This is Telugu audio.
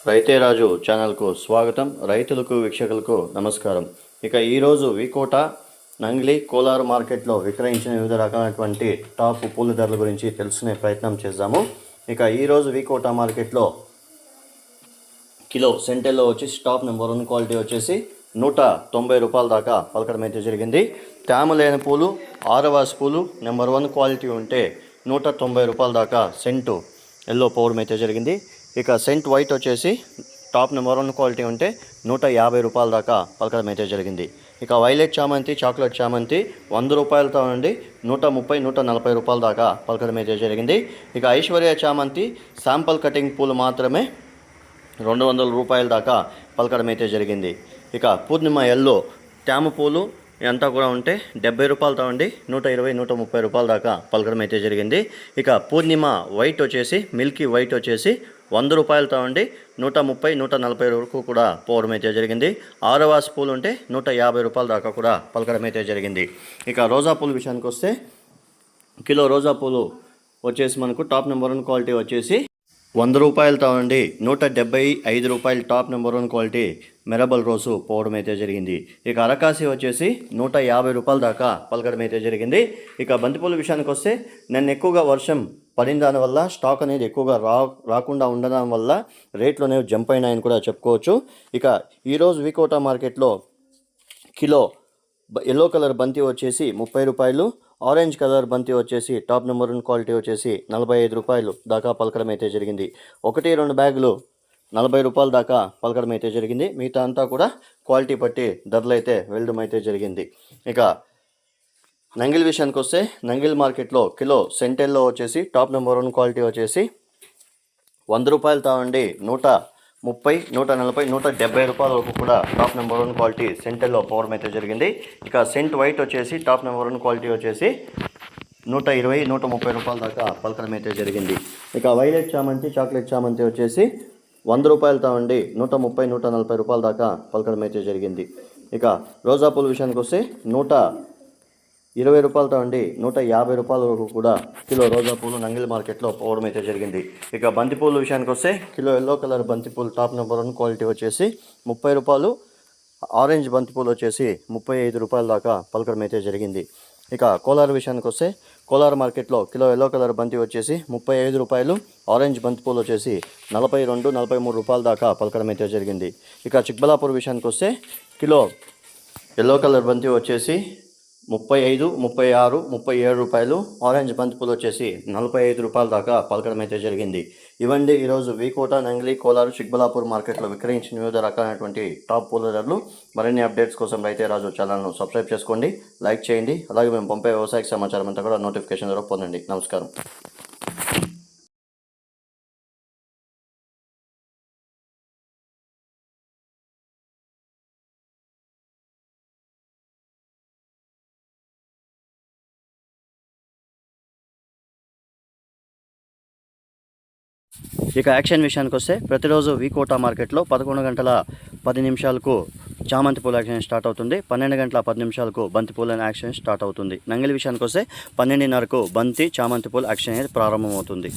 రైతే రాజు ఛానల్కు స్వాగతం. రైతులకు వీక్షకులకు నమస్కారం. ఇక ఈరోజు వికోట నంగిలి కోలారు మార్కెట్లో విక్రయించిన వివిధ రకాలైనటువంటి టాప్ పూల ధరల గురించి తెలుసుకునే ప్రయత్నం చేద్దాము. ఇక ఈరోజు వికోట మార్కెట్లో కిలో సెంటెల్లో వచ్చేసి టాప్ నెంబర్ 1 క్వాలిటీ వచ్చేసి 190 రూపాయల దాకా పలకడం అయితే జరిగింది. తేమ లేని పూలు ఆరవాస్ పూలు నెంబర్ 1 క్వాలిటీ ఉంటే 190 రూపాయల దాకా సెంటు ఎల్లో పోవడం అయితే జరిగింది. ఇక సెంట్ వైట్ వచ్చేసి టాప్ నెంబర్ 1 క్వాలిటీ ఉంటే 150 రూపాయల దాకా పలకడం అయితే జరిగింది. ఇక వైలెట్ చామంతి చాక్లెట్ చామంతి 100 రూపాయలతో నుండి 130 140 రూపాయల దాకా పలకడం అయితే జరిగింది. ఇక ఐశ్వర్య చామంతి శాంపుల్ కటింగ్ పూలు మాత్రమే 200 రూపాయల దాకా పలకడం అయితే జరిగింది. ఇక పూర్ణిమ ఎల్లో తేమ పూలు అంతా కూడా ఉంటే 70 రూపాయలతో ఉండి 120 130 రూపాయల దాకా పలకడం అయితే జరిగింది. ఇక పూర్ణిమ వైట్ వచ్చేసి మిల్కీ వైట్ వచ్చేసి 100 రూపాయలతో ఉండి 130 140 వరకు కూడా పోవడం అయితే జరిగింది. ఆరవాస్ పూలు ఉంటే 150 రూపాయల దాకా కూడా పలకడం అయితే జరిగింది. ఇక రోజా పూల విషయానికి వస్తే కిలో రోజా పూలు వచ్చేసి మనకు టాప్ నెంబర్ 1 క్వాలిటీ వచ్చేసి 100 రూపాయలతో ఉండి 175 రూపాయలు టాప్ నెంబర్ 1 క్వాలిటీ మెరబల్ రోజు పోవడం అయితే జరిగింది. ఇక అరకాసి వచ్చేసి 150 రూపాయల దాకా పలకడం అయితే జరిగింది. ఇక బంతిపూల విషయానికి వస్తే నిన్న ఎక్కువగా వర్షం పడిన దానివల్ల స్టాక్ అనేది ఎక్కువగా రాకుండా ఉండడం వల్ల రేట్లు అనేవి జంప్ అయినాయని కూడా చెప్పుకోవచ్చు. ఇక ఈరోజు వికోట మార్కెట్లో కిలో ఎల్లో కలర్ బంతి వచ్చేసి 30 రూపాయలు, ఆరెంజ్ కలర్ బంతి వచ్చేసి టాప్ నెంబర్ 1 క్వాలిటీ వచ్చేసి 45 రూపాయలు దాకా పలకడం అయితే జరిగింది. 1-2 బ్యాగులు 40 రూపాయల దాకా పలకడం అయితే జరిగింది. మిగతా అంతా కూడా క్వాలిటీ బట్టి ధరలు అయితే వెళ్ళడం అయితే జరిగింది. ఇక నంగిల్ విషయానికి వస్తే నంగిల్ మార్కెట్లో కిలో సెంటెల్లో వచ్చేసి టాప్ నెంబర్ 1 క్వాలిటీ వచ్చేసి 100 రూపాయలతో ఉండి 130 140 170 రూపాయల వరకు కూడా టాప్ నెంబర్ 1 క్వాలిటీ సెంటెల్లో పోవడం అయితే జరిగింది. ఇక సెంట్ వైట్ వచ్చేసి టాప్ నెంబర్ 1 క్వాలిటీ వచ్చేసి 120 130 రూపాయల దాకా పలకడం అయితే జరిగింది. ఇక వైలెట్ చామంతి చాక్లెట్ చామంతి వచ్చేసి 100 రూపాయలతో ఉండి 130 140 రూపాయల దాకా పలకడం అయితే జరిగింది. ఇక రోజా పూల విషయానికి వస్తే 120 రూపాయలతో ఉండి 150 రూపాయల వరకు కూడా కిలో రోజా పూలు నంగిల్ మార్కెట్లో పోవడం అయితే జరిగింది. ఇక బంతిపూల విషయానికి వస్తే కిలో ఎల్లో కలర్ బంతిపూలు టాప్ నెంబర్ 1 క్వాలిటీ వచ్చేసి 30 రూపాయలు, ఆరెంజ్ బంతిపూలు వచ్చేసి 35 రూపాయల దాకా పలకడం అయితే జరిగింది. ఇక కోలార్ విషయానికి వస్తే కోలార్ మార్కెట్లో కిలో ఎల్లో కలర్ బంతి వచ్చేసి 35 రూపాయలు, ఆరెంజ్ బంతిపూలు వచ్చేసి 42 43 రూపాయల దాకా పలకడం అయితే జరిగింది. ఇక చిక్బలాపూర్ విషయానికి వస్తే కిలో ఎల్లో కలర్ బంతి వచ్చేసి 35 36 37 రూపాయలు, ఆరెంజ్ బంతిపూలు వచ్చేసి 45 రూపాయల దాకా పలకడం అయితే జరిగింది. ఇవండి ఈరోజు వికోట నంగిలి కోలారు చిక్బలాపూర్ మార్కెట్లో విక్రయించిన వివిధ రకాలైనటువంటి టాప్ పూల ధరలు. మరిన్ని అప్డేట్స్ కోసం రైతే రాజు ఛానల్ను సబ్స్క్రైబ్ చేసుకోండి, లైక్ చేయండి. అలాగే మేము పంపే వ్యవసాయ సమాచారం అంతా కూడా నోటిఫికేషన్ ద్వారా పొందండి. నమస్కారం. ఇక యాక్షన్ విషయానికి వస్తే ప్రతిరోజు వికోట మార్కెట్లో 11 గంటల 10 నిమిషాలకు చామంతి పూల యాక్షన్ స్టార్ట్ అవుతుంది. 12 గంటల 10 నిమిషాలకు బంతి పూల యాక్షన్ స్టార్ట్ అవుతుంది. నంగిలి విషయానికి వస్తే 12:30కు బంతి చామంతి పూల యాక్షన్ అనేది ప్రారంభమవుతుంది.